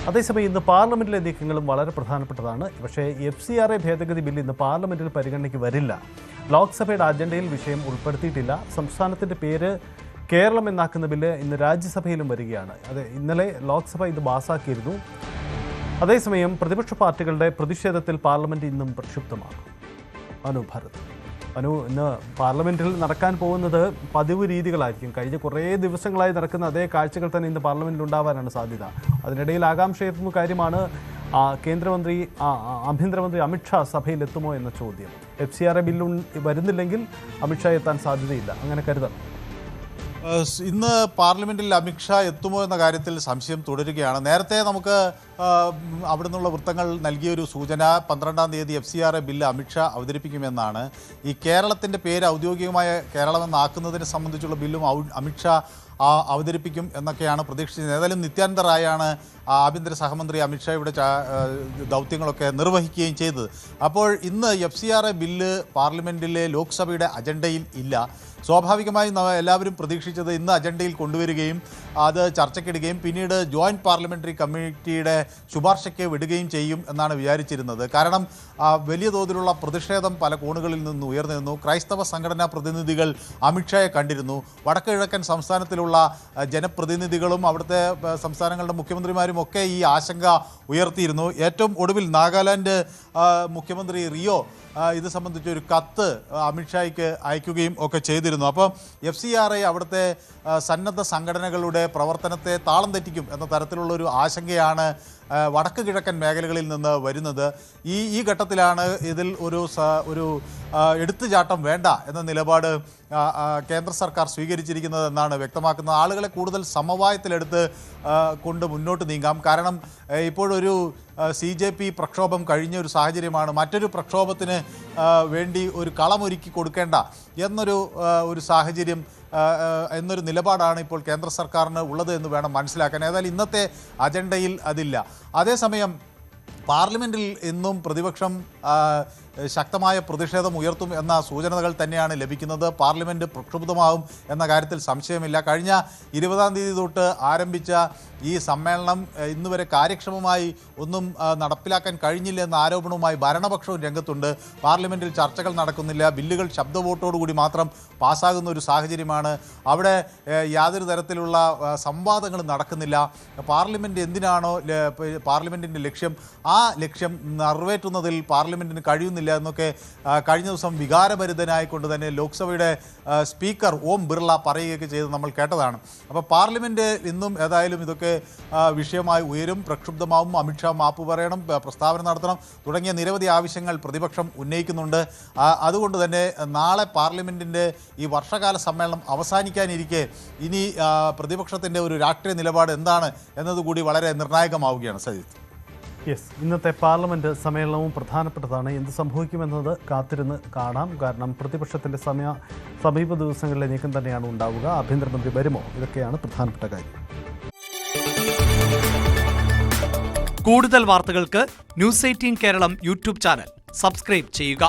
അതേസമയം ഇന്ന് പാർലമെന്റിലെ നീക്കങ്ങളും വളരെ പ്രധാനപ്പെട്ടതാണ്. പക്ഷേ FCRA ഭേദഗതി ബില്ല് ഇന്ന് പാർലമെന്റിൽ പരിഗണനയ്ക്ക് വരില്ല. ലോക്സഭയുടെ അജണ്ടയിൽ വിഷയം ഉൾപ്പെടുത്തിയിട്ടില്ല. സംസ്ഥാനത്തിന്റെ പേര് കേരളം എന്നാക്കുന്ന ബില്ല് ഇന്ന് രാജ്യസഭയിലും വരികയാണ്. ഇന്നലെ ലോക്സഭ ഇത് പാസാക്കിയിരുന്നു. അതേസമയം പ്രതിപക്ഷ പാർട്ടികളുടെ പ്രതിഷേധത്തിൽ പാർലമെന്റ് ഇന്നും പ്രക്ഷുബ്ധമാണ്. ഇന്ന് പാർലമെന്റിൽ നടക്കാൻ പോകുന്നത് പതിവ് രീതികളായിരിക്കും. കഴിഞ്ഞ കുറേ ദിവസങ്ങളായി നടക്കുന്ന അതേ കാഴ്ചകൾ തന്നെ ഇന്ന് പാർലമെന്റിൽ ഉണ്ടാവാനാണ് സാധ്യത. അതിനിടയിൽ ആകാംക്ഷയെത്തുന്ന കാര്യമാണ് കേന്ദ്രമന്ത്രി ആഭ്യന്തരമന്ത്രി അമിത്ഷാ സഭയിൽ എത്തുമോ എന്ന ചോദ്യം. FCRA ബില്ല് വരുന്നില്ലെങ്കിൽ അമിത്ഷാ എത്താൻ സാധ്യതയില്ല, അങ്ങനെ കരുതണം. ഇന്ന് പാർലമെന്റിൽ അമിത്ഷാ എത്തുമോ എന്ന കാര്യത്തിൽ സംശയം തുടരുകയാണ്. നേരത്തെ നമുക്ക് അവിടെ നിന്നുള്ള വൃത്തങ്ങൾ നൽകിയൊരു സൂചന 12-ാം തീയതി FCRA ബില്ല് അമിത്ഷാ അവതരിപ്പിക്കുമെന്നാണ്. ഈ കേരളത്തിൻ്റെ പേര് ഔദ്യോഗികമായ കേരളമെന്നാക്കുന്നതിനെ സംബന്ധിച്ചുള്ള ബില്ലും അമിത്ഷാ അവതരിപ്പിക്കും എന്നൊക്കെയാണ് പ്രതീക്ഷിച്ചത്. ഏതായാലും നിത്യാനന്ദ റായാണ് ആഭ്യന്തര സഹമന്ത്രി അമിത്ഷായുടെ ദൗത്യങ്ങളൊക്കെ നിർവഹിക്കുകയും ചെയ്തത്. അപ്പോൾ ഇന്ന് FCRA ബില്ല് പാർലമെൻറ്റിലെ ലോക്സഭയുടെ അജണ്ടയിൽ ഇല്ല. സ്വാഭാവികമായും എല്ലാവരും പ്രതീക്ഷിച്ചത് ഇന്ന് അജണ്ടയിൽ കൊണ്ടുവരികയും അത് ചർച്ചയ്ക്കിടുകയും പിന്നീട് ജോയിൻറ്റ് പാർലമെൻ്ററി കമ്മിറ്റിയുടെ ശുപാർശയ്ക്ക് വിടുകയും ചെയ്യും എന്നാണ് വിചാരിച്ചിരുന്നത്. കാരണം വലിയ തോതിലുള്ള പ്രതിഷേധം പല കോണുകളിൽ നിന്ന് ഉയർന്നു നിന്നു. ക്രൈസ്തവ സംഘടനാ പ്രതിനിധികൾ അമിത്ഷായെ കണ്ടിരുന്നു. വടക്ക് കിഴക്കൻ സംസ്ഥാനത്തിലുള്ള ജനപ്രതിനിധികളും അവിടുത്തെ സംസ്ഥാനങ്ങളുടെ മുഖ്യമന്ത്രിമാരും ഒക്കെ ഈ ആശങ്ക ഉയർത്തിയിരുന്നു. ഏറ്റവും ഒടുവിൽ നാഗാലാൻഡ് മുഖ്യമന്ത്രി റിയോ ഇത് സംബന്ധിച്ചൊരു കത്ത് അമിത്ഷായ്ക്ക് അയക്കുകയും ഒക്കെ ചെയ്തിരുന്നു. അപ്പോൾ FCRA അവിടുത്തെ സന്നദ്ധ സംഘടനകളുടെ പ്രവർത്തനത്തെ താളം തെറ്റിക്കും എന്ന തരത്തിലുള്ളൊരു ആശങ്കയാണ് വടക്ക് കിഴക്കൻ മേഖലകളിൽ നിന്ന് വരുന്നത്. ഈ ഘട്ടത്തിലാണ് ഇതിൽ ഒരു എടുത്തുചാട്ടം വേണ്ട എന്ന നിലപാട് കേന്ദ്ര സർക്കാർ സ്വീകരിച്ചിരിക്കുന്നത് എന്നാണ് വ്യക്തമാക്കുന്നത്. ആളുകളെ കൂടുതൽ സമവായത്തിലെടുത്ത് കൊണ്ട് മുന്നോട്ട് നീങ്ങാം. കാരണം ഇപ്പോഴൊരു CJP പ്രക്ഷോഭം കഴിഞ്ഞ ഒരു സാഹചര്യമാണ്. മറ്റൊരു പ്രക്ഷോഭത്തിന് വേണ്ടി ഒരു കളമൊരുക്കി കൊടുക്കേണ്ട എന്നൊരു സാഹചര്യം എന്നൊരു നിലപാടാണ് ഇപ്പോൾ കേന്ദ്ര സർക്കാരിന് ഉള്ളത് എന്ന് വേണം മനസ്സിലാക്കാൻ. ഏതായാലും ഇന്നത്തെ അജണ്ടയിൽ അതില്ല. അതേസമയം പാർലമെൻറ്റിൽ ഇന്നും പ്രതിപക്ഷം ശക്തമായ പ്രതിഷേധം ഉയർത്തും എന്ന സൂചനകൾ തന്നെയാണ് ലഭിക്കുന്നത്. പാർലമെൻറ്റ് പ്രക്ഷുബ്ധമാവും എന്ന കാര്യത്തിൽ സംശയമില്ല. കഴിഞ്ഞ 20-ാം തീയതി തൊട്ട് ആരംഭിച്ച ഈ സമ്മേളനം ഇന്നുവരെ കാര്യക്ഷമമായി ഒന്നും നടപ്പിലാക്കാൻ കഴിഞ്ഞില്ല എന്ന ആരോപണവുമായി ഭരണപക്ഷവും രംഗത്തുണ്ട്. പാർലമെൻറ്റിൽ ചർച്ചകൾ നടക്കുന്നില്ല, ബില്ലുകൾ ശബ്ദ വോട്ടോടുകൂടി മാത്രം പാസ്സാകുന്ന ഒരു സാഹചര്യമാണ്. അവിടെ യാതൊരു തരത്തിലുള്ള സംവാദങ്ങളും നടക്കുന്നില്ല. പാർലമെൻറ്റ് എന്തിനാണോ പാർലമെൻറ്റിൻ്റെ ലക്ഷ്യം, ആ ലക്ഷ്യം നിറവേറ്റുന്നതിൽ പാർലമെൻറ്റിന് കഴിയുന്നില്ല എന്നൊക്കെ കഴിഞ്ഞ ദിവസം വികാരഭരിതനായിക്കൊണ്ട് തന്നെ ലോക്സഭയുടെ സ്പീക്കർ ഓം ബിർള പറയുകയൊക്കെ ചെയ്ത് നമ്മൾ കേട്ടതാണ്. അപ്പോൾ പാർലമെൻറ്റ് ഇന്നും ഏതായാലും ഇതൊക്കെ വിഷയമായി ഉയരും, പ്രക്ഷുബ്ധമാവും. അമിത്ഷാ മാപ്പ് പറയണം, പ്രസ്താവന നടത്തണം തുടങ്ങിയ നിരവധി ആവശ്യങ്ങൾ പ്രതിപക്ഷം ഉന്നയിക്കുന്നുണ്ട്. അതുകൊണ്ട് തന്നെ നാളെ പാർലമെൻറ്റിൻ്റെ ഈ വർഷകാല സമ്മേളനം അവസാനിക്കാനിരിക്കെ ഇനി പ്രതിപക്ഷത്തിൻ്റെ ഒരു രാഷ്ട്രീയ നിലപാട് എന്താണ് എന്നതുകൂടി വളരെ നിർണായകമാവുകയാണ്. സജിത്ത്, ഇന്നത്തെ പാർലമെന്റ് സമ്മേളനവും പ്രധാനപ്പെട്ടതാണ്. എന്ത് സംഭവിക്കുമെന്നത് കാത്തിരുന്ന് കാണാം. കാരണം പ്രതിപക്ഷത്തിന്റെ സമീപ ദിവസങ്ങളിലെ നീക്കം തന്നെയാണ് ഉണ്ടാവുക. ആഭ്യന്തരമന്ത്രി വരുമോ? ഇതൊക്കെയാണ് പ്രധാനപ്പെട്ട കാര്യം. കൂടുതൽ വാർത്തകൾക്ക് News 18 Keralam YouTube channel subscribe ചെയ്യുക.